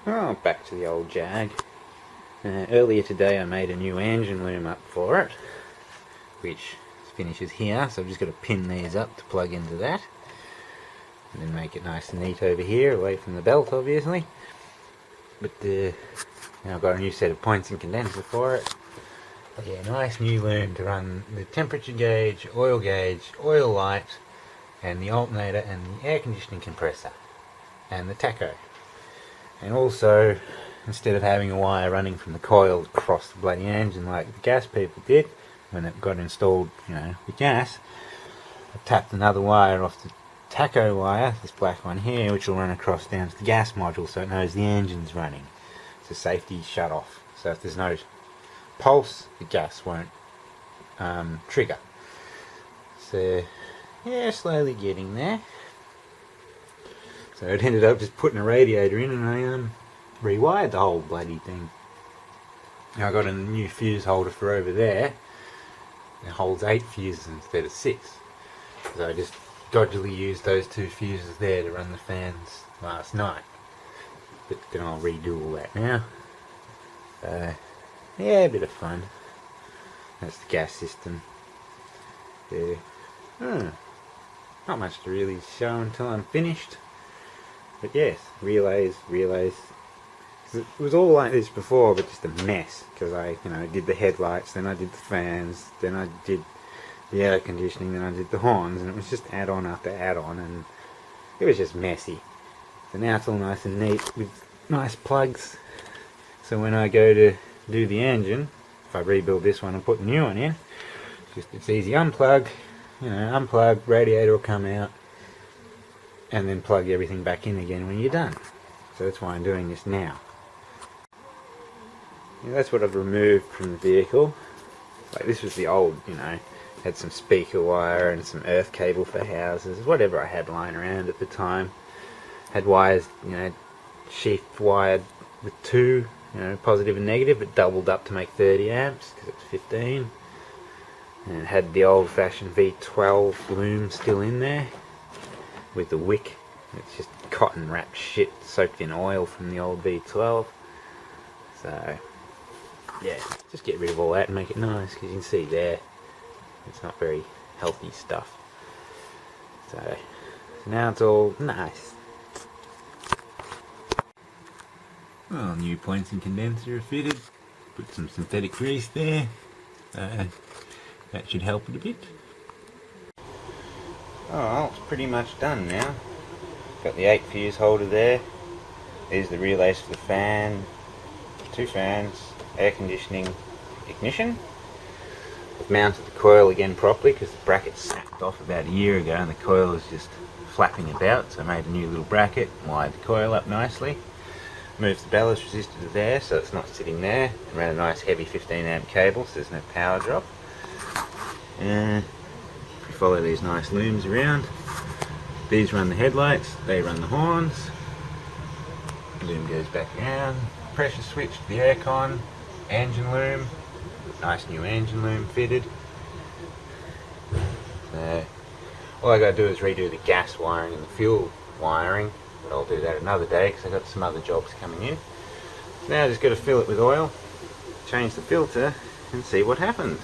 Oh, back to the old Jag. Earlier today I made a new engine loom up for it, which finishes here, so I've just got to pin these up to plug into that, and then make it nice and neat over here, away from the belt obviously. But now I've got a new set of points and condenser for it. But yeah, nice new loom to run the temperature gauge, oil light, and the alternator and the air conditioning compressor, and the tacho. And also, instead of having a wire running from the coil across the bloody engine like the gas people did when it got installed, the gas, I tapped another wire off the tacho wire, this black one here, which will run across down to the gas module so it knows the engine's running. It's a safety shut off. So if there's no pulse, the gas won't trigger. So yeah, slowly getting there. So it ended up just putting a radiator in, and I rewired the whole bloody thing. Now I got a new fuse holder for over there. It holds 8 fuses instead of 6. So I just dodgily used those 2 fuses there to run the fans last night. But then I'll redo all that now. So yeah, a bit of fun. That's the gas system. Yeah. Not much to really show until I'm finished. But yes, relays. It was all like this before, but just a mess. Because I did the headlights, then I did the fans, then I did the air conditioning, then I did the horns, and it was just add-on after add-on, and it was just messy. So now it's all nice and neat with nice plugs. So when I go to do the engine, if I rebuild this one and put the new one in, it's easy. Unplug, radiator will come out, and then plug everything back in again when you're done. So that's why I'm doing this now. That's what I've removed from the vehicle. Like this was the old, had some speaker wire and some earth cable for houses, whatever I had lying around at the time. Had wires, sheath wired with 2, positive and negative, but doubled up to make 30 amps because it's 15. And it had the old-fashioned V12 loom still in there with the wick. It's just cotton wrapped shit soaked in oil from the old V12. So yeah, just get rid of all that and make it nice, because you can see there it's not very healthy stuff. So now it's all nice. Well, new points and condenser are fitted. Put some synthetic grease there. That should help it a bit. Oh, well, it's pretty much done now. Got the 8 fuse holder there. There's the relays for the fan, 2 fans, air conditioning, ignition. I've mounted the coil again properly because the bracket snapped off about a year ago and the coil is just flapping about, so I made a new little bracket, wired the coil up nicely. Moved the ballast resistor to there so it's not sitting there. Ran a nice heavy 15 amp cable so there's no power drop. And we follow these nice looms around. These run the headlights, they run the horns. Loom goes back around. Pressure switch to the aircon. Engine loom. Nice new engine loom fitted. So all I gotta do is redo the gas wiring and the fuel wiring. But I'll do that another day because I've got some other jobs coming in. Now I just got to fill it with oil, change the filter and see what happens.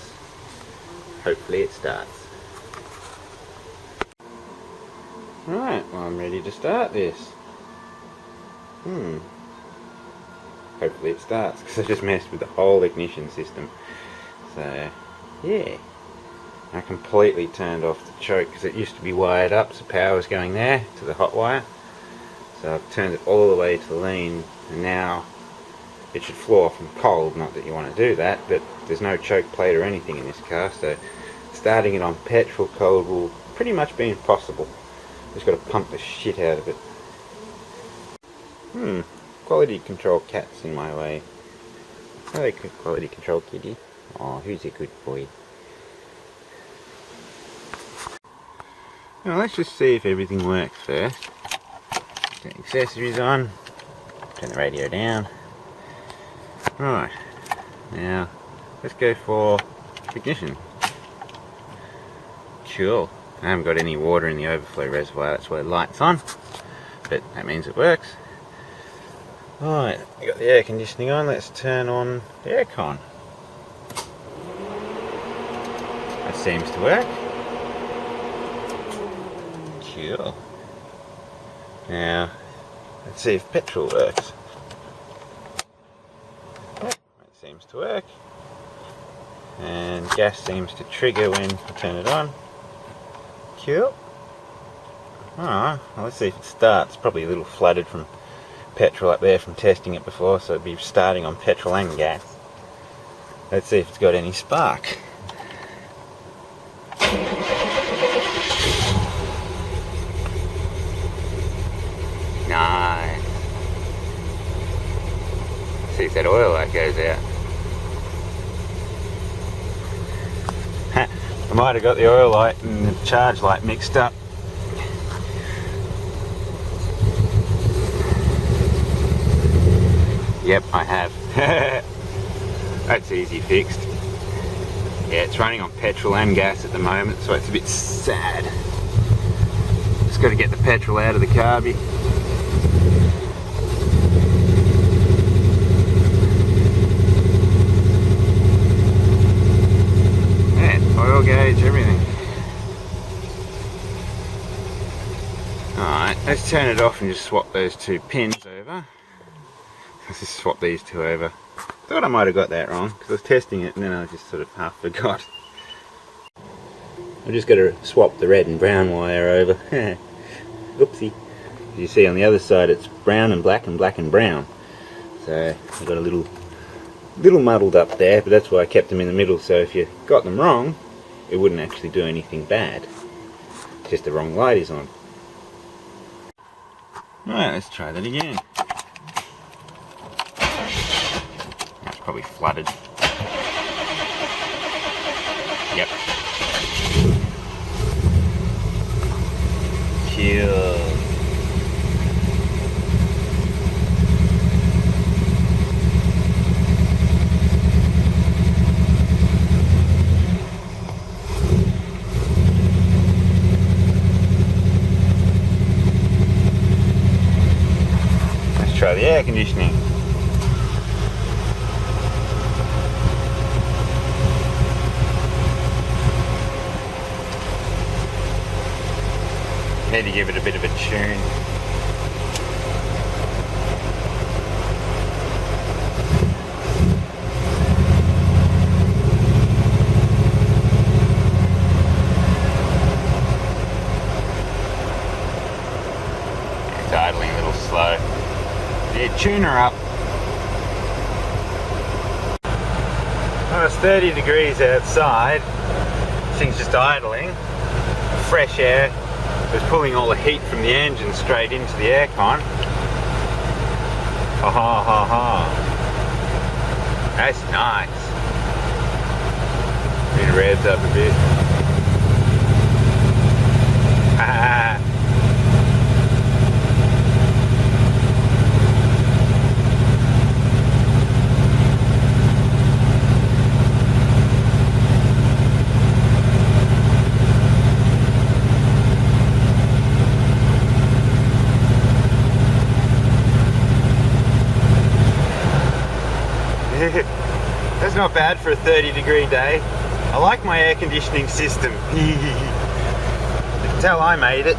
Hopefully it starts. Right, well I'm ready to start this. Hopefully it starts because I just messed with the whole ignition system. So yeah, I completely turned off the choke because it used to be wired up so power was going there to the hot wire. So I've turned it all the way to lean, and now it should flow from cold. Not that you want to do that, but there's no choke plate or anything in this car, so starting it on petrol cold will pretty much be impossible. Just got to pump the shit out of it. Quality control cat's in my way. Hello, quality control kitty. Oh, who's a good boy? Now let's just see if everything works first. Turn accessories on, turn the radio down. Right, now let's go for ignition. Cool. I haven't got any water in the overflow reservoir, that's why the light's on, but that means it works. Right, you got the air conditioning on, let's turn on the aircon. That seems to work. Cool. Now, let's see if petrol works. That seems to work. And gas seems to trigger when I turn it on. Cool. Alright, well, let's see if it starts. Probably a little flooded from petrol up there from testing it before, so it'd be starting on petrol and gas. Let's see if it's got any spark. Nice. See if that oil light goes out. I might have got the oil light and the charge light mixed up. Yep, I have. That's easy fixed. Yeah, it's running on petrol and gas at the moment, so it's a bit sad. Just got to get the petrol out of the carby. Yeah, oil gauge, everything. Alright, let's turn it off and just swap those two pins over. Let's just swap these two over. Thought I might have got that wrong because I was testing it and then I just sort of half forgot. I've just got to swap the red and brown wire over. Oopsie. As you see on the other side it's brown and black and brown. So I got a little muddled up there, but that's why I kept them in the middle, so if you got them wrong it wouldn't actually do anything bad. Just the wrong light is on. Alright, let's try that again. That's probably flooded. Yep. Cool. Let's try the air conditioning. Need to give it a bit of a tune. It's idling a little slow. Yeah, tune her up. Well, it's 30 degrees outside. This thing's just idling. Fresh air. It's pulling all the heat from the engine straight into the aircon. Ha ha ha ha. That's nice. It revs up a bit. Ha ha. That's not bad for a 30-degree day. I like my air conditioning system. You can tell I made it.